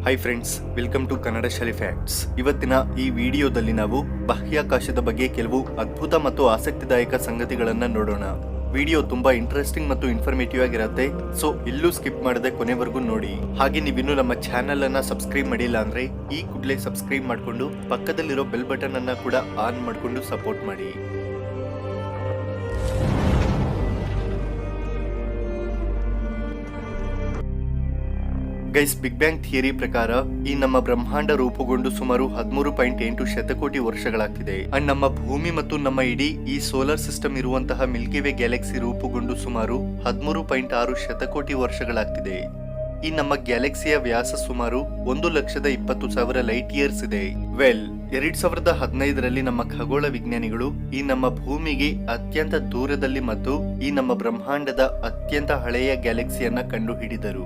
Hi friends, welcome to Kannada Shaale facts. ಇವತ್ತಿನ ಈ ವಿಡಿಯೋದಲ್ಲಿ ನಾವು ಬಾಹ್ಯಾಕಾಶದ ಬಗ್ಗೆ ಕೆಲವು ಅದ್ಭುತ ಮತ್ತು ಆಸಕ್ತಿದಾಯಕ ಸಂಗತಿಗಳನ್ನು ನೋಡೋಣ. ವಿಡಿಯೋ ತುಂಬಾ ಇಂಟ್ರೆಸ್ಟಿಂಗ್ ಮತ್ತು ಇನ್ಫಾರ್ಮೇಟಿವ್ ಆಗಿರುತ್ತೆ, ಸೊ ಎಲ್ಲೂ ಸ್ಕಿಪ್ ಮಾಡದೆ ಕೊನೆವರೆಗೂ ನೋಡಿ. ಹಾಗೆ ನೀವಿನ್ನೂ ನಮ್ಮ ಚಾನೆಲ್ ಅನ್ನ ಸಬ್ಸ್ಕ್ರೈಬ್ ಮಾಡಿಲ್ಲ ಅಂದ್ರೆ ಈ ಕೂಡಲೇ ಸಬ್ಸ್ಕ್ರೈಬ್ ಮಾಡಿಕೊಂಡು ಪಕ್ಕದಲ್ಲಿರೋ ಬೆಲ್ ಬಟನ್ ಅನ್ನ ಕೂಡ ಆನ್ ಮಾಡಿಕೊಂಡು ಸಪೋರ್ಟ್ ಮಾಡಿ. ಗೈಸ್, ಬಿಗ್ ಬ್ಯಾಂಗ್ ಥಿಯರಿ ಪ್ರಕಾರ ಈ ನಮ್ಮ ಬ್ರಹ್ಮಾಂಡ ರೂಪುಗೊಂಡು ಸುಮಾರು 13.8 ಶತಕೋಟಿ ವರ್ಷಗಳಾಗ್ತಿದೆ. ಅಂಡ್ ನಮ್ಮ ಭೂಮಿ ಮತ್ತು ನಮ್ಮ ಇಡೀ ಈ ಸೋಲಾರ್ ಸಿಸ್ಟಮ್ ಇರುವಂತಹ ಮಿಲ್ಕಿ ವೇ ಗ್ಯಾಲಕ್ಸಿ ರೂಪುಗೊಂಡು ಸುಮಾರು 13.6 ಶತಕೋಟಿ ವರ್ಷಗಳಾಗ್ತಿದೆ. ಈ ನಮ್ಮ ಗ್ಯಾಲಕ್ಸಿಯ ವ್ಯಾಸ ಸುಮಾರು 1,20,000 ಲೈಟ್ ಇಯರ್ಸ್ ಇದೆ. 2015ರಲ್ಲಿ ನಮ್ಮ ಖಗೋಳ ವಿಜ್ಞಾನಿಗಳು ಈ ನಮ್ಮ ಭೂಮಿಗೆ ಅತ್ಯಂತ ದೂರದಲ್ಲಿ ಮತ್ತು ಈ ನಮ್ಮ ಬ್ರಹ್ಮಾಂಡದ ಅತ್ಯಂತ ಹಳೆಯ ಗ್ಯಾಲಕ್ಸಿಯನ್ನ ಕಂಡುಹಿಡಿದರು.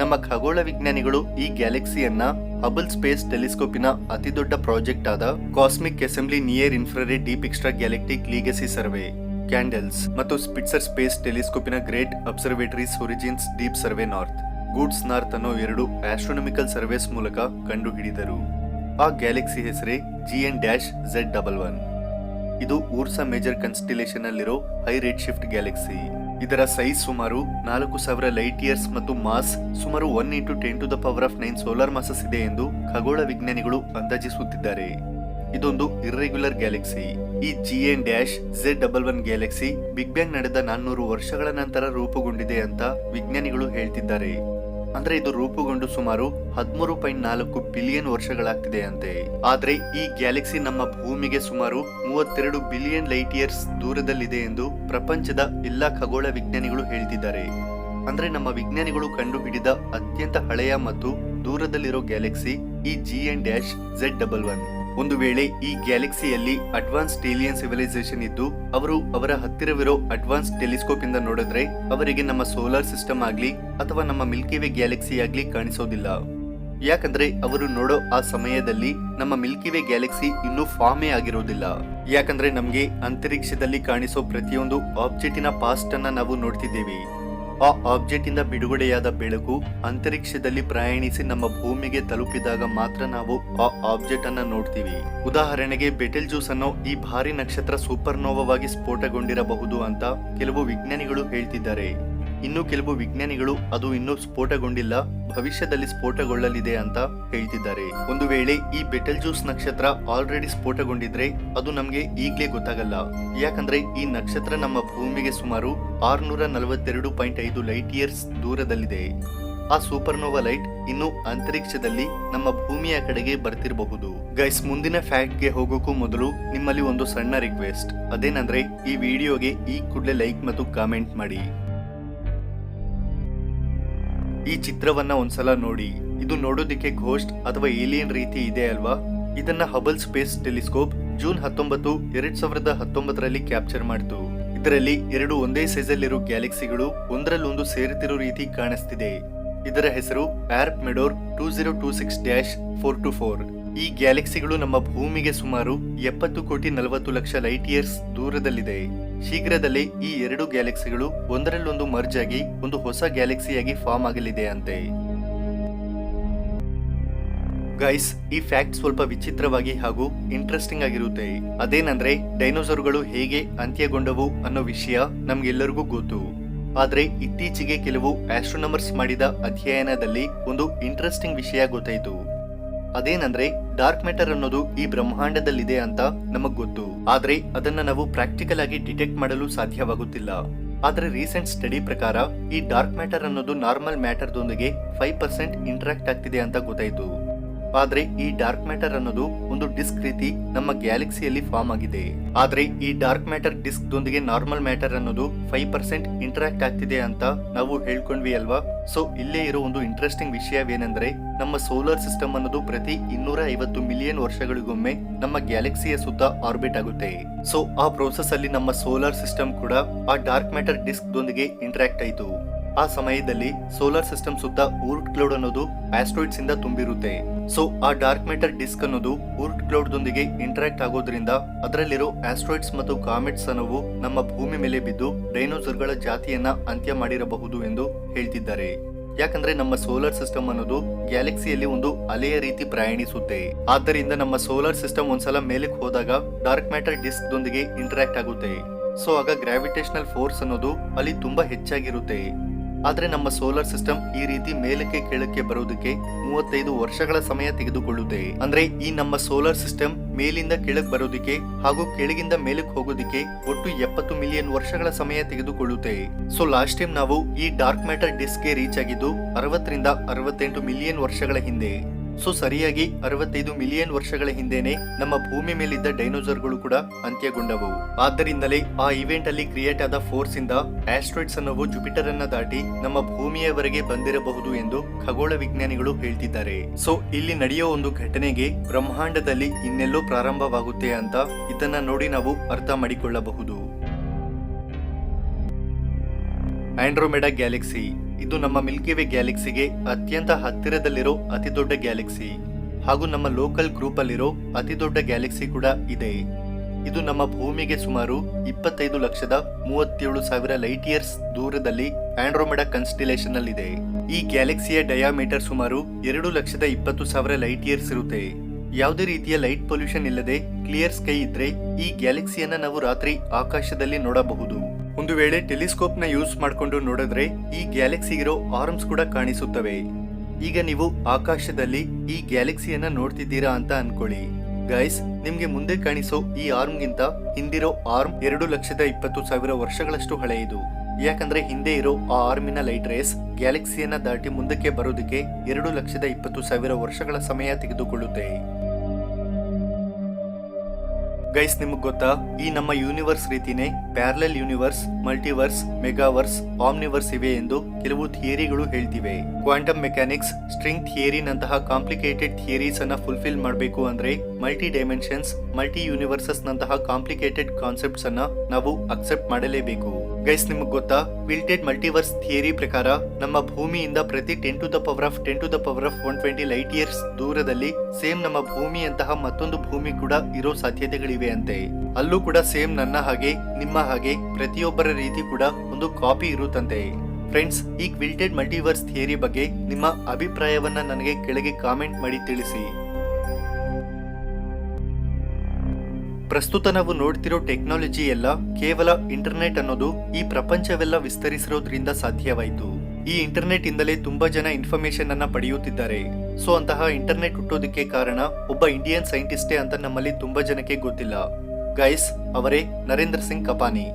ನಮ್ಮ ಖಗೋಳ ವಿಜ್ಞಾನಿಗಳು ಈ ಗ್ಯಾಲಕ್ಸಿಯನ್ನ ಹಬಲ್ ಸ್ಪೇಸ್ ಟೆಲಿಸ್ಕೋಪಿನ ಅತಿದೊಡ್ಡ ಪ್ರಾಜೆಕ್ಟ್ ಆದ cosmic assembly near infrared deep extra galactic legacy survey candles ಮತ್ತು ಸ್ಪಿಟ್ಸರ್ ಸ್ಪೇಸ್ ಟೆಲಿಸ್ಕೋಪಿನ great observatories origins deep survey north goods north ಅನ್ನೋ 2 ಆಸ್ಟ್ರೋನಾಮಿಕಲ್ ಸರ್ವೇಸ್ ಮೂಲಕ ಕಂಡುಹಿಡಿದರು. ಆ ಗ್ಯಾಲಕ್ಸಿ ಹೆಸರೇ GN-Z11. ಇದು ಊರ್ಸಾ ಮೇಜರ್ ಕನ್ಸ್ಟಿಲೇಷನ್ ಅಲ್ಲಿರೋ ಹೈ ರೆಡ್ ಶಿಫ್ಟ್ ಗ್ಯಾಲಕ್ಸಿ. ಇದರ ಸೈಜ್ ಸುಮಾರು 4,000 ಲೈಟ್ ಇಯರ್ಸ್ ಮತ್ತು ಮಾಸ್ ಸುಮಾರು 1 × 10⁹ ಸೋಲಾರ್ ಮಾಸಸ್ ಇದೆ ಎಂದು ಖಗೋಳ ವಿಜ್ಞಾನಿಗಳು ಅಂದಾಜಿಸುತ್ತಿದ್ದಾರೆ. ಇದೊಂದು ಇರ್ರೆಗ್ಯುಲರ್ ಗ್ಯಾಲಕ್ಸಿ. ಈ GN-Z11 ಗ್ಯಾಲಕ್ಸಿ ಬಿಗ್ ಬ್ಯಾಂಗ್ ನಡೆದ 400 ವರ್ಷಗಳ ನಂತರ ರೂಪುಗೊಂಡಿದೆ ಅಂತ ವಿಜ್ಞಾನಿಗಳು ಹೇಳ್ತಿದ್ದಾರೆ. ಅಂದ್ರೆ ಇದು ರೂಪುಗೊಂಡು ಸುಮಾರು 13.4 ಬಿಲಿಯನ್ ವರ್ಷಗಳಾಗ್ತಿದೆ ಅಂತೆ. ಆದ್ರೆ ಈ ಗ್ಯಾಲಕ್ಸಿ ನಮ್ಮ ಭೂಮಿಗೆ ಸುಮಾರು 32 ಬಿಲಿಯನ್ ಲೈಟ್ ಇಯರ್ಸ್ ದೂರದಲ್ಲಿದೆ ಎಂದು ಪ್ರಪಂಚದ ಎಲ್ಲಾ ಖಗೋಳ ವಿಜ್ಞಾನಿಗಳು ಹೇಳ್ತಿದ್ದಾರೆ. ಅಂದ್ರೆ ನಮ್ಮ ವಿಜ್ಞಾನಿಗಳು ಕಂಡು ಹಿಡಿದ ಅತ್ಯಂತ ಹಳೆಯ ಮತ್ತು ದೂರದಲ್ಲಿರೋ ಗ್ಯಾಲಕ್ಸಿ ಈ GN-Z11. ಒಂದು ವೇಳೆ ಈ ಗ್ಯಾಲಕ್ಸಿಯಲ್ಲಿ ಅಡ್ವಾನ್ಸ್ ಏಲಿಯನ್ ಸಿವಿಲೈಸೇಷನ್ ಇದ್ದು ಅವರು ಅವರ ಹತ್ತಿರವಿರೋ ಅಡ್ವಾನ್ಸ್ ಟೆಲಿಸ್ಕೋಪ್ ಇಂದ ನೋಡಿದ್ರೆ ಅವರಿಗೆ ನಮ್ಮ ಸೋಲಾರ್ ಸಿಸ್ಟಮ್ ಆಗ್ಲಿ ಅಥವಾ ನಮ್ಮ ಮಿಲ್ಕಿ ವೇ ಗ್ಯಾಲಕ್ಸಿ ಆಗ್ಲಿ ಕಾಣಿಸೋದಿಲ್ಲ. ಯಾಕಂದ್ರೆ ಅವರು ನೋಡೋ ಆ ಸಮಯದಲ್ಲಿ ನಮ್ಮ ಮಿಲ್ಕಿ ವೇ ಗ್ಯಾಲಕ್ಸಿ ಇನ್ನೂ ಫಾರ್ಮೇ ಆಗಿರೋದಿಲ್ಲ. ಯಾಕಂದ್ರೆ ನಮ್ಗೆ ಅಂತರಿಕ್ಷದಲ್ಲಿ ಕಾಣಿಸೋ ಪ್ರತಿಯೊಂದು ಆಬ್ಜೆಕ್ಟಿನ ಪಾಸ್ಟ್ ಅನ್ನ ನಾವು ನೋಡ್ತಿದ್ದೇವೆ. ಆ ಆಬ್ಜೆಕ್ಟ್ ಇಂದ ಬಿಡುಗಡೆಯಾದ ಬೆಳಕು ಅಂತರಿಕ್ಷದಲ್ಲಿ ಪ್ರಯಾಣಿಸಿ ನಮ್ಮ ಭೂಮಿಗೆ ತಲುಪಿದಾಗ ಮಾತ್ರ ನಾವು ಆ ಆಬ್ಜೆಕ್ಟ್ ಅನ್ನ ನೋಡ್ತೀವಿ. ಉದಾಹರಣೆಗೆ ಬೆಟೆಲ್ ಜ್ಯೂಸ್ ಅನ್ನೋ ಈ ಭಾರಿ ನಕ್ಷತ್ರ ಸೂಪರ್ನೋವವಾಗಿ ಸ್ಫೋಟಗೊಂಡಿರಬಹುದು ಅಂತ ಕೆಲವು ವಿಜ್ಞಾನಿಗಳು ಹೇಳ್ತಿದ್ದಾರೆ. ಇನ್ನು ಕೆಲವು ವಿಜ್ಞಾನಿಗಳು ಅದು ಇನ್ನೂ ಸ್ಫೋಟಗೊಂಡಿಲ್ಲ, ಭವಿಷ್ಯದಲ್ಲಿ ಸ್ಫೋಟಗೊಳ್ಳಲಿದೆ ಅಂತ ಹೇಳ್ತಿದ್ದಾರೆ. ಒಂದು ವೇಳೆ ಈ ಬೆಟೆಲ್ ಜ್ಯೂಸ್ ನಕ್ಷತ್ರ ಆಲ್ರೆಡಿ ಸ್ಫೋಟಗೊಂಡಿದ್ರೆ ಅದು ನಮ್ಗೆ ಈಗ್ಲೇ ಗೊತ್ತಾಗಲ್ಲ. ಯಾಕಂದ್ರೆ ಈ ನಕ್ಷತ್ರ ನಮ್ಮ ಭೂಮಿಗೆ ಸುಮಾರು 642.5 ಲೈಟ್ ಇಯರ್ಸ್ ದೂರದಲ್ಲಿದೆ. ಆ ಸೂಪರ್ನೋವಾ ಲೈಟ್ ಇನ್ನು ಅಂತರಿಕ್ಷದಲ್ಲಿ ನಮ್ಮ ಭೂಮಿಯ ಕಡೆಗೆ ಬರ್ತಿರಬಹುದು. ಗೈಸ್, ಮುಂದಿನ ಫ್ಯಾಕ್ಟ್ ಗೆ ಹೋಗೋಕ್ಕೂ ಮೊದಲು ನಿಮ್ಮಲ್ಲಿ ಒಂದು ಸಣ್ಣ ರಿಕ್ವೆಸ್ಟ್. ಅದೇನಂದ್ರೆ ಈ ವಿಡಿಯೋಗೆ ಈ ಕೂಡಲೇ ಲೈಕ್ ಮತ್ತು ಕಾಮೆಂಟ್ ಮಾಡಿ. ಈ ಚಿತ್ರವನ್ನ ಒಂದ್ಸಲ ನೋಡಿ. ಇದು ನೋಡೋದಿಕ್ಕೆ ಘೋಸ್ಟ್ ಅಥವಾ ಏಲಿಯನ್ ರೀತಿ ಇದೆ ಅಲ್ವಾ? ಇದನ್ನ ಹಬಲ್ ಸ್ಪೇಸ್ ಟೆಲಿಸ್ಕೋಪ್ ಜೂನ್ 19, 2019ರಲ್ಲಿ ಕ್ಯಾಪ್ಚರ್ ಮಾಡಿತು. ಇದರಲ್ಲಿ 2 ಒಂದೇ ಸೈಜ್ ಅಲ್ಲಿರೋ ಗ್ಯಾಲಕ್ಸಿಗಳು ಒಂದರಲ್ಲೊಂದು ಸೇರುತ್ತಿರೋ ರೀತಿ ಕಾಣಿಸ್ತಿದೆ. ಇದರ ಹೆಸರು ಆರ್ಪ್ ಮೆಡೋರ್ 2026-424. ಈ ಗ್ಯಾಲಕ್ಸಿಗಳು ನಮ್ಮ ಭೂಮಿಗೆ ಸುಮಾರು 70,40,00,000 ಲೈಟ್ ಇಯರ್ಸ್ ದೂರದಲ್ಲಿದೆ. ಶೀಘ್ರದಲ್ಲೇ ಈ 2 ಗ್ಯಾಲಕ್ಸಿಗಳು ಒಂದರಲ್ಲೊಂದು ಮರ್ಜ್ ಆಗಿ ಒಂದು ಹೊಸ ಗ್ಯಾಲಕ್ಸಿಯಾಗಿ ಫಾರ್ಮ್ ಆಗಲಿದೆ ಅಂತೆ. ಗೈಸ್, ಈ ಫ್ಯಾಕ್ಟ್ ಸ್ವಲ್ಪ ವಿಚಿತ್ರವಾಗಿ ಹಾಗೂ ಇಂಟ್ರೆಸ್ಟಿಂಗ್ ಆಗಿರುತ್ತೆ. ಅದೇನಂದ್ರೆ ಡೈನೋಸಾರ್ಗಳು ಹೇಗೆ ಅಂತ್ಯಗೊಂಡವು ಅನ್ನೋ ವಿಷಯ ನಮ್ಗೆಲ್ಲರಿಗೂ ಗೊತ್ತು. ಆದ್ರೆ ಇತ್ತೀಚೆಗೆ ಕೆಲವು ಆಸ್ಟ್ರೋನಮರ್ಸ್ ಮಾಡಿದ ಅಧ್ಯಯನದಲ್ಲಿ ಒಂದು ಇಂಟ್ರೆಸ್ಟಿಂಗ್ ವಿಷಯ ಗೊತ್ತಾಯ್ತು. ಅದೇನಂದ್ರೆ ಡಾರ್ಕ್ ಮ್ಯಾಟರ್ ಅನ್ನೋದು ಈ ಬ್ರಹ್ಮಾಂಡದಲ್ಲಿದೆ ಅಂತ ನಮಗ್ ಗೊತ್ತು. ಆದ್ರೆ ಅದನ್ನ ನಾವು ಪ್ರಾಕ್ಟಿಕಲ್ ಆಗಿ ಡಿಟೆಕ್ಟ್ ಮಾಡಲು ಸಾಧ್ಯವಾಗುತ್ತಿಲ್ಲ. ಆದ್ರೆ ರೀಸೆಂಟ್ ಸ್ಟಡಿ ಪ್ರಕಾರ ಈ ಡಾರ್ಕ್ ಮ್ಯಾಟರ್ ಅನ್ನೋದು ನಾರ್ಮಲ್ ಮ್ಯಾಟರ್ ದೊಂದಿಗೆ 5% ಇಂಟರಾಕ್ಟ್ ಆಗ್ತಿದೆ ಅಂತ ಗೊತ್ತಾಯ್ತು. ಆದ್ರೆ ಈ ಡಾರ್ಕ್ ಮ್ಯಾಟರ್ ಅನ್ನೋದು ಒಂದು ಡಿಸ್ಕ್ ರೀತಿ ನಮ್ಮ ಗ್ಯಾಲಕ್ಸಿಯಲ್ಲಿ ಫಾರ್ಮ್ ಆಗಿದೆ. ಆದ್ರೆ ಈ ಡಾರ್ಕ್ ಮ್ಯಾಟರ್ ಡಿಸ್ಕ್ ದೊಂದಿಗೆ ನಾರ್ಮಲ್ ಮ್ಯಾಟರ್ ಅನ್ನೋದು 5% ಇಂಟರಾಕ್ಟ್ ಆಗ್ತಿದೆ ಅಂತ ನಾವು ಹೇಳ್ಕೊಂಡ್ವಿ ಅಲ್ವಾ? ಸೊ ಇಲ್ಲೇ ಇರೋ ಒಂದು ಇಂಟ್ರೆಸ್ಟಿಂಗ್ ವಿಷಯವೇನೆಂದ್ರೆ ನಮ್ಮ ಸೋಲಾರ್ ಸಿಸ್ಟಮ್ ಅನ್ನೋದು ಪ್ರತಿ 250 ಮಿಲಿಯನ್ ವರ್ಷಗಳಿಗೊಮ್ಮೆ ನಮ್ಮ ಗ್ಯಾಲಕ್ಸಿಯ ಸುತ್ತ ಆರ್ಬಿಟ್ ಆಗುತ್ತೆ. ಸೊ ಆ ಪ್ರೋಸೆಸ್ ಅಲ್ಲಿ ನಮ್ಮ ಸೋಲಾರ್ ಸಿಸ್ಟಮ್ ಕೂಡ ಆ ಡಾರ್ಕ್ ಮ್ಯಾಟರ್ ಡಿಸ್ಕ್ ದೊಂದಿಗೆ ಇಂಟರಾಕ್ಟ್ ಆಯಿತು. ಆ ಸಮಯದಲ್ಲಿ ಸೋಲಾರ್ ಸಿಸ್ಟಮ್ ಸುತ್ತ ಊರ್ಟ್ ಕ್ಲೌಡ್ ಅನ್ನೋದು ಆಸ್ಟ್ರಾಯ್ಡ್ಸ್ ಇಂದ ತುಂಬಿರುತ್ತೆ. ಸೊ ಆ ಡಾರ್ಕ್ ಮ್ಯಾಟರ್ ಡಿಸ್ಕ್ ಅನ್ನೋದು ಊರ್ಟ್ ಕ್ಲೌಡ್ ದೊಂದಿಗೆ ಇಂಟರಾಕ್ಟ್ ಆಗೋದ್ರಿಂದ ಅದರಲ್ಲಿರೋ ಆಸ್ಟ್ರಾಯ್ಡ್ಸ್ ಮತ್ತು ಕಾಮೆಟ್ಸ್ ಅನ್ನೋವು ನಮ್ಮ ಭೂಮಿ ಮೇಲೆ ಬಿದ್ದು ಡೈನೋಸಾರ್ಗಳ ಜಾತಿಯನ್ನ ಅಂತ್ಯ ಮಾಡಿರಬಹುದು ಎಂದು ಹೇಳ್ತಿದ್ದಾರೆ. ಯಾಕಂದ್ರೆ ನಮ್ಮ ಸೋಲಾರ್ ಸಿಸ್ಟಮ್ ಅನ್ನೋದು ಗ್ಯಾಲಕ್ಸಿಯಲ್ಲಿ ಒಂದು ಅಲೆಯ ರೀತಿ ಪ್ರಯಾಣಿಸುತ್ತೆ. ಆದ್ದರಿಂದ ನಮ್ಮ ಸೋಲಾರ್ ಸಿಸ್ಟಮ್ ಒಂದ್ಸಲ ಮೇಲಕ್ಕೆ ಹೋದಾಗ ಡಾರ್ಕ್ ಮ್ಯಾಟರ್ ಡಿಸ್ಕ್ ದೊಂದಿಗೆ ಇಂಟರಾಕ್ಟ್ ಆಗುತ್ತೆ. ಸೊ ಆಗ ಗ್ರಾವಿಟೇಷನಲ್ ಫೋರ್ಸ್ ಅನ್ನೋದು ಅಲ್ಲಿ ತುಂಬಾ ಹೆಚ್ಚಾಗಿರುತ್ತೆ. ಆದ್ರೆ ನಮ್ಮ ಸೋಲಾರ್ ಸಿಸ್ಟಮ್ ಈ ರೀತಿ ಮೇಲಕ್ಕೆ ಕೆಳಕ್ಕೆ ಬರೋದಕ್ಕೆ 35 ವರ್ಷಗಳ ಸಮಯ ತೆಗೆದುಕೊಳ್ಳುತ್ತೆ. ಅಂದ್ರೆ ಈ ನಮ್ಮ ಸೋಲಾರ್ ಸಿಸ್ಟಮ್ ಮೇಲಿಂದ ಕೆಳಗೆ ಬರೋದಕ್ಕೆ ಹಾಗೂ ಕೆಳಗಿಂದ ಮೇಲಕ್ಕೆ ಹೋಗೋದಕ್ಕೆ ಒಟ್ಟು 70 ಮಿಲಿಯನ್ ವರ್ಷಗಳ ಸಮಯ ತೆಗೆದುಕೊಳ್ಳುತ್ತೆ. ಸೊ ಲಾಸ್ಟ್ ಟೈಮ್ ನಾವು ಈ ಡಾರ್ಕ್ ಮ್ಯಾಟರ್ ಡಿಸ್ಕ್ ಗೆ ರೀಚ್ ಆಗಿದ್ದು 60 ರಿಂದ 68 ಮಿಲಿಯನ್ ವರ್ಷಗಳ ಹಿಂದೆ. ಸೊ ಸರಿಯಾಗಿ 65 ಮಿಲಿಯನ್ ವರ್ಷಗಳ ಹಿಂದೆನೆ ನಮ್ಮ ಭೂಮಿ ಮೇಲಿದ್ದ ಡೈನೋಸರ್ಗಳು ಕೂಡ ಅಂತ್ಯಗೊಂಡವು. ಆದ್ದರಿಂದಲೇ ಆ ಇವೆಂಟ್ ಅಲ್ಲಿ ಕ್ರಿಯೇಟ್ ಆದ ಫೋರ್ಸ್ ಇಂದ ಆಸ್ಟ್ರಾಯ್ಡ್ಸ್ ಅನ್ನೋವು ಜುಪಿಟರ್ ಅನ್ನ ದಾಟಿ ನಮ್ಮ ಭೂಮಿಯವರೆಗೆ ಬಂದಿರಬಹುದು ಎಂದು ಖಗೋಳ ವಿಜ್ಞಾನಿಗಳು ಹೇಳ್ತಿದ್ದಾರೆ. ಸೊ ಇಲ್ಲಿ ನಡೆಯೋ ಒಂದು ಘಟನೆಗೆ ಬ್ರಹ್ಮಾಂಡದಲ್ಲಿ ಇನ್ನೆಲ್ಲೋ ಪ್ರಾರಂಭವಾಗುತ್ತೆ ಅಂತ ಇದನ್ನ ನೋಡಿ ನಾವು ಅರ್ಥ ಮಾಡಿಕೊಳ್ಳಬಹುದು. ಆಂಡ್ರೋಮೆಡಾ ಗ್ಯಾಲಕ್ಸಿ ಇದು ನಮ್ಮ ಮಿಲ್ಕಿ ವೇ ಗ್ಯಾಲಕ್ಸಿಗೆ ಅತ್ಯಂತ ಹತ್ತಿರದಲ್ಲಿರೋ ಅತಿ ದೊಡ್ಡ ಗ್ಯಾಲಕ್ಸಿ ಹಾಗೂ ನಮ್ಮ ಲೋಕಲ್ ಗ್ರೂಪ್ ಅಲ್ಲಿರೋ ಅತಿ ದೊಡ್ಡ ಗ್ಯಾಲಕ್ಸಿ ಕೂಡ ಇದೆ. ಇದು ನಮ್ಮ ಭೂಮಿಗೆ ಸುಮಾರು 25,37,000 ಲೈಟ್ ಇಯರ್ಸ್ ದೂರದಲ್ಲಿ ಆಂಡ್ರೋಮೆಡಾ ಕನ್ಸ್ಟಿಲೇಷನ್ ಅಲ್ಲಿದೆ. ಈ ಗ್ಯಾಲಕ್ಸಿಯ ಡಯಾಮೀಟರ್ ಸುಮಾರು 2,20,000 ಲೈಟ್ ಇಯರ್ಸ್ ಇರುತ್ತೆ. ಯಾವುದೇ ರೀತಿಯ ಲೈಟ್ ಪೊಲ್ಯೂಷನ್ ಇಲ್ಲದೆ ಕ್ಲಿಯರ್ ಸ್ಕೈ ಇದ್ರೆ ಈ ಗ್ಯಾಲಕ್ಸಿಯನ್ನ ನಾವು ರಾತ್ರಿ ಆಕಾಶದಲ್ಲಿ ನೋಡಬಹುದು. ಒಂದು ವೇಳೆ ಟೆಲಿಸ್ಕೋಪ್ ನ ಯೂಸ್ ಮಾಡಿಕೊಂಡು ನೋಡಿದ್ರೆ ಈ ಗ್ಯಾಲಕ್ಸಿಗಿರೋ ಆರ್ಮ್ಸ್ ಕೂಡ ಕಾಣಿಸುತ್ತವೆ. ಈಗ ನೀವು ಆಕಾಶದಲ್ಲಿ ಈ ಗ್ಯಾಲಕ್ಸಿಯನ್ನ ನೋಡ್ತಿದ್ದೀರಾ ಅಂತ ಅನ್ಕೊಳ್ಳಿ. ಗೈಸ್, ನಿಮ್ಗೆ ಮುಂದೆ ಕಾಣಿಸೋ ಈ ಆರ್ಮ್ ಗಿಂತ ಹಿಂದಿರೋ ಆರ್ಮ್ 2,20,000 ವರ್ಷಗಳಷ್ಟು ಹಳೆಯದು. ಯಾಕಂದ್ರೆ ಹಿಂದೆ ಇರೋ ಆ ಆರ್ಮಿನ ಲೈಟ್ ರೇಸ್ ಗ್ಯಾಲಕ್ಸಿಯನ್ನ ದಾಟಿ ಮುಂದಕ್ಕೆ ಬರೋದಕ್ಕೆ 2,20,000 ವರ್ಷಗಳ ಸಮಯ ತೆಗೆದುಕೊಳ್ಳುತ್ತೆ. ಗೈಸ್, ನಿಮಗ್ ಗೊತ್ತಾ ಈ ನಮ್ಮ ಯೂನಿವರ್ಸ್ ರೀತಿನೇ ಪ್ಯಾರಲಲ್ ಯೂನಿವರ್ಸ್, ಮಲ್ಟಿವರ್ಸ್, ಮೆಗಾವರ್ಸ್, ಆಮ್ನಿವರ್ಸ್ ಇವೆ ಎಂದು ಕೆಲವು ಥಿಯರಿಗಳು ಹೇಳ್ತಿವೆ. ಕ್ವಾಂಟಮ್ ಮೆಕ್ಯಾನಿಕ್ಸ್, ಸ್ಟ್ರಿಂಗ್ ಥಿಯರಿ ನಂತಹ ಕಾಂಪ್ಲಿಕೇಟೆಡ್ ಥಿಯರೀಸ್ ಅನ್ನ ಫುಲ್ಫಿಲ್ ಮಾಡಬೇಕು ಅಂದ್ರೆ ಮಲ್ಟಿ ಡೈಮೆನ್ಷನ್ಸ್, ಮಲ್ಟಿ ಯೂನಿವರ್ಸಸ್ ನಂತಹ ಕಾಂಪ್ಲಿಕೇಟೆಡ್ ಕಾನ್ಸೆಪ್ಟ್ಸ್ ಅನ್ನ ನಾವು ಅಕ್ಸೆಪ್ಟ್ ಮಾಡಲೇಬೇಕು. ಗೈಸ್, ನಿಮಗ್ ಗೊತ್ತಾ ವಿಲ್ಟೆಡ್ ಮಲ್ಟಿವರ್ಸ್ ಥಿಯರಿ ಪ್ರಕಾರ ನಮ್ಮ ಭೂಮಿಯಿಂದ ಪ್ರತಿ 10⁻⁻120 ಲೈಟ್ ಇಯರ್ಸ್ ದೂರದಲ್ಲಿ ಸೇಮ್ ನಮ್ಮ ಭೂಮಿಯಂತಹ ಮತ್ತೊಂದು ಭೂಮಿ ಕೂಡ ಇರೋ ಸಾಧ್ಯತೆಗಳಿವೆ ಅಂತೆ. ಅಲ್ಲೂ ಕೂಡ ಸೇಮ್ ನನ್ನ ಹಾಗೆ ನಿಮ್ಮ ಹಾಗೆ ಪ್ರತಿಯೊಬ್ಬರ ರೀತಿ ಕೂಡ ಒಂದು ಕಾಪಿ ಇರುತ್ತಂತೆ. ಫ್ರೆಂಡ್ಸ್, ಈ ವಿಲ್ಟೆಡ್ ಮಲ್ಟಿವರ್ಸ್ ಥಿಯರಿ ಬಗ್ಗೆ ನಿಮ್ಮ ಅಭಿಪ್ರಾಯವನ್ನ ನನಗೆ ಕೆಳಗೆ ಕಾಮೆಂಟ್ ಮಾಡಿ ತಿಳಿಸಿ. ಪ್ರಸ್ತುತ ನಾವು ನೋಡ್ತಿರೋ ಟೆಕ್ನಾಲಜಿ ಎಲ್ಲ ಕೇವಲ ಇಂಟರ್ನೆಟ್ ಅನ್ನೋದು ಈ ಪ್ರಪಂಚವೆಲ್ಲ ವಿಸ್ತರಿಸಿರೋದ್ರಿಂದ ಸಾಧ್ಯವಾಯಿತು. ಈ ಇಂಟರ್ನೆಟ್ ಇಂದಲೇ ತುಂಬಾ ಜನ ಇನ್ಫಾರ್ಮೇಶನ್ ಅನ್ನ ಪಡೆಯುತ್ತಿದ್ದಾರೆ. ಸೊ ಅಂತಹ ಇಂಟರ್ನೆಟ್ ಹುಟ್ಟೋದಕ್ಕೆ ಕಾರಣ ಒಬ್ಬ ಇಂಡಿಯನ್ ಸೈಂಟಿಸ್ಟೇ ಅಂತ ನಮ್ಮಲ್ಲಿ ತುಂಬಾ ಜನಕ್ಕೆ ಗೊತ್ತಿಲ್ಲ. ಗೈಸ್, ಅವರೇ ನರೇಂದ್ರ ಸಿಂಗ್ ಕಪಾನಿ.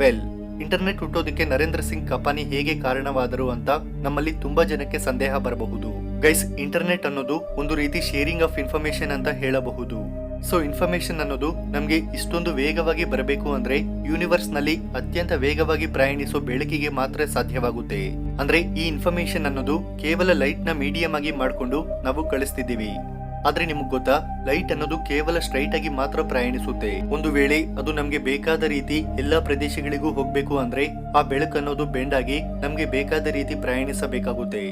ವೆಲ್, ಇಂಟರ್ನೆಟ್ ಹುಟ್ಟೋದಕ್ಕೆ ನರೇಂದ್ರ ಸಿಂಗ್ ಕಪಾನಿ ಹೇಗೆ ಕಾರಣವಾದರು ಅಂತ ನಮ್ಮಲ್ಲಿ ತುಂಬಾ ಜನಕ್ಕೆ ಸಂದೇಹ ಬರಬಹುದು. ಗೈಸ್, ಇಂಟರ್ನೆಟ್ ಅನ್ನೋದು ಒಂದು ರೀತಿ ಶೇರಿಂಗ್ ಆಫ್ ಇನ್ಫಾರ್ಮೇಶನ್ ಅಂತ ಹೇಳಬಹುದು. ಸೊ ಇನ್ಫಾರ್ಮೇಶನ್ ಅನ್ನೋದು ನಮ್ಗೆ ಇಷ್ಟೊಂದು ವೇಗವಾಗಿ ಬರಬೇಕು ಅಂದ್ರೆ ಯೂನಿವರ್ಸ್ ನಲ್ಲಿ ಅತ್ಯಂತ ವೇಗವಾಗಿ ಪ್ರಯಾಣಿಸೋ ಬೆಳಕಿಗೆ ಮಾತ್ರ ಸಾಧ್ಯವಾಗುತ್ತೆ. ಅಂದ್ರೆ ಈ ಇನ್ಫಾರ್ಮೇಶನ್ ಅನ್ನೋದು ಕೇವಲ ಲೈಟ್ ನ ಮೀಡಿಯಂ ಆಗಿ ಮಾಡ್ಕೊಂಡು ನಾವು ಕಳಿಸ್ತಿದ್ದೀವಿ. ಆದ್ರೆ ನಿಮಗ್ ಗೊತ್ತಾ, ಲೈಟ್ ಅನ್ನೋದು ಕೇವಲ ಸ್ಟ್ರೈಟ್ ಆಗಿ ಮಾತ್ರ ಪ್ರಯಾಣಿಸುತ್ತೆ. ಒಂದು ವೇಳೆ ಅದು ನಮ್ಗೆ ಬೇಕಾದ ರೀತಿ ಎಲ್ಲಾ ಪ್ರದೇಶಗಳಿಗೂ ಹೋಗ್ಬೇಕು ಅಂದ್ರೆ ಆ ಬೆಳಕು ಅನ್ನೋದು ಬೆಂಡ್ ಆಗಿ ನಮ್ಗೆ ಬೇಕಾದ ರೀತಿ ಪ್ರಯಾಣಿಸಬೇಕಾಗುತ್ತೆ.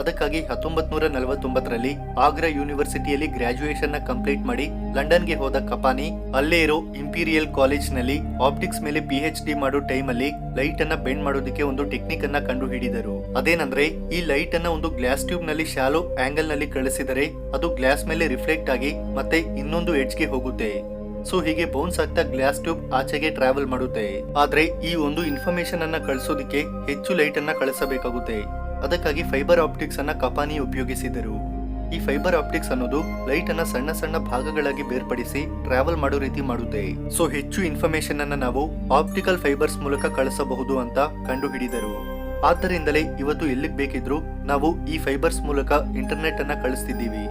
ಅದಕ್ಕಾಗಿ 1949ರಲ್ಲಿ ಆಗ್ರಾ ಯೂನಿವರ್ಸಿಟಿಯಲ್ಲಿ ಗ್ರಾಜುಯೇಷನ್ ನ ಕಂಪ್ಲೀಟ್ ಮಾಡಿ ಲಂಡನ್ಗೆ ಹೋದ ಕಪಾನಿ ಅಲ್ಲೇ ಇರೋ ಇಂಪೀರಿಯಲ್ ಕಾಲೇಜ್ ನಲ್ಲಿ ಆಪ್ಟಿಕ್ಸ್ ಮೇಲೆ PhD ಮಾಡೋ ಟೈಮ್ ಅಲ್ಲಿ ಲೈಟ್ ಅನ್ನ ಬೆಂಡ್ ಮಾಡೋದಕ್ಕೆ ಒಂದು ಟೆಕ್ನಿಕ್ ಅನ್ನ ಕಂಡು ಹಿಡಿದರು. ಅದೇನಂದ್ರೆ ಈ ಲೈಟ್ ಅನ್ನ ಒಂದು ಗ್ಲಾಸ್ ಟ್ಯೂಬ್ ನಲ್ಲಿ ಶಾಲೋ ಆಂಗಲ್ ನಲ್ಲಿ ಕಳಿಸಿದರೆ ಅದು ಗ್ಲಾಸ್ ಮೇಲೆ ರಿಫ್ಲೆಕ್ಟ್ ಆಗಿ ಮತ್ತೆ ಇನ್ನೊಂದು ಎಡ್ಜ್ಗೆ ಹೋಗುತ್ತೆ. ಸೊ ಹೀಗೆ ಬೌನ್ಸ್ ಆಗ್ತಾ ಗ್ಲಾಸ್ ಟ್ಯೂಬ್ ಆಚೆಗೆ ಟ್ರಾವೆಲ್ ಮಾಡುತ್ತೆ. ಆದ್ರೆ ಈ ಒಂದು ಇನ್ಫಾರ್ಮೇಶನ್ ಅನ್ನ ಕಳಿಸೋದಕ್ಕೆ ಹೆಚ್ಚು ಲೈಟ್ ಅನ್ನ ಕಳಿಸಬೇಕಾಗುತ್ತೆ. ಅದಕ್ಕಾಗಿ ಫೈಬರ್ ಆಪ್ಟಿಕ್ಸ್ ಅನ್ನ ಕಪಾನಿ ಉಪಯೋಗಿಸಿದರು. ಈ ಫೈಬರ್ ಆಪ್ಟಿಕ್ಸ್ ಅನ್ನೋದು ಲೈಟ್ ಅನ್ನ ಸಣ್ಣ ಸಣ್ಣ ಭಾಗಗಳಾಗಿ ಬೇರ್ಪಡಿಸಿ ಟ್ರಾವೆಲ್ ಮಾಡೋ ರೀತಿ ಮಾಡುತ್ತೆ. ಸೊ ಹೆಚ್ಚು ಇನ್ಫಾರ್ಮೇಶನ್ ಅನ್ನ ನಾವು ಆಪ್ಟಿಕಲ್ ಫೈಬರ್ಸ್ ಮೂಲಕ ಕಳಿಸಬಹುದು ಅಂತ ಕಂಡು ಹಿಡಿದರು. ಆದ್ದರಿಂದಲೇ ಇವತ್ತು ಎಲ್ಲಿಗೆ ಬೇಕಿದ್ರು ನಾವು ಈ ಫೈಬರ್ಸ್ ಮೂಲಕ ಇಂಟರ್ನೆಟ್ ಅನ್ನ ಕಳಿಸ್ತಿದ್ದೀವಿ.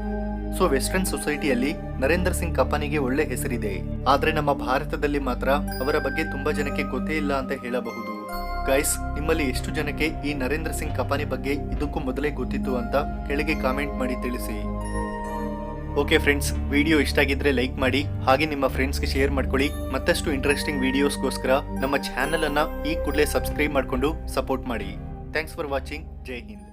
ಸೊ ವೆಸ್ಟರ್ನ್ ಸೊಸೈಟಿಯಲ್ಲಿ ನರೇಂದ್ರ ಸಿಂಗ್ ಕಪಾನಿಗೆ ಒಳ್ಳೆ ಹೆಸರಿದೆ. ಆದ್ರೆ ನಮ್ಮ ಭಾರತದಲ್ಲಿ ಮಾತ್ರ ಅವರ ಬಗ್ಗೆ ತುಂಬಾ ಜನಕ್ಕೆ ಗೊತ್ತೇ ಇಲ್ಲ ಅಂತ ಹೇಳಬಹುದು. ಗೈಸ್, ನಿಮ್ಮಲ್ಲಿ ಎಷ್ಟು ಜನಕ್ಕೆ ಈ ನರೇಂದ್ರ ಸಿಂಗ್ ಕಪಾನಿ ಬಗ್ಗೆ ಇದಕ್ಕೂ ಮೊದಲೇ ಗೊತ್ತಿತ್ತು ಅಂತ ಕೆಳಗೆ ಕಾಮೆಂಟ್ ಮಾಡಿ ತಿಳಿಸಿ. ಓಕೆ ಫ್ರೆಂಡ್ಸ್, ವಿಡಿಯೋ ಇಷ್ಟ ಆಗಿದ್ರೆ ಲೈಕ್ ಮಾಡಿ, ಹಾಗೆ ನಿಮ್ಮ ಫ್ರೆಂಡ್ಸ್ಗೆ ಶೇರ್ ಮಾಡ್ಕೊಳ್ಳಿ. ಮತ್ತಷ್ಟು ಇಂಟ್ರೆಸ್ಟಿಂಗ್ ವಿಡಿಯೋಸ್ಗೋಸ್ಕರ ನಮ್ಮ ಚಾನೆಲ್ ಅನ್ನ ಈ ಕೂಡಲೇ ಸಬ್ಸ್ಕ್ರೈಬ್ ಮಾಡಿಕೊಂಡು ಸಪೋರ್ಟ್ ಮಾಡಿ. Thanks for watching. Jai Hind.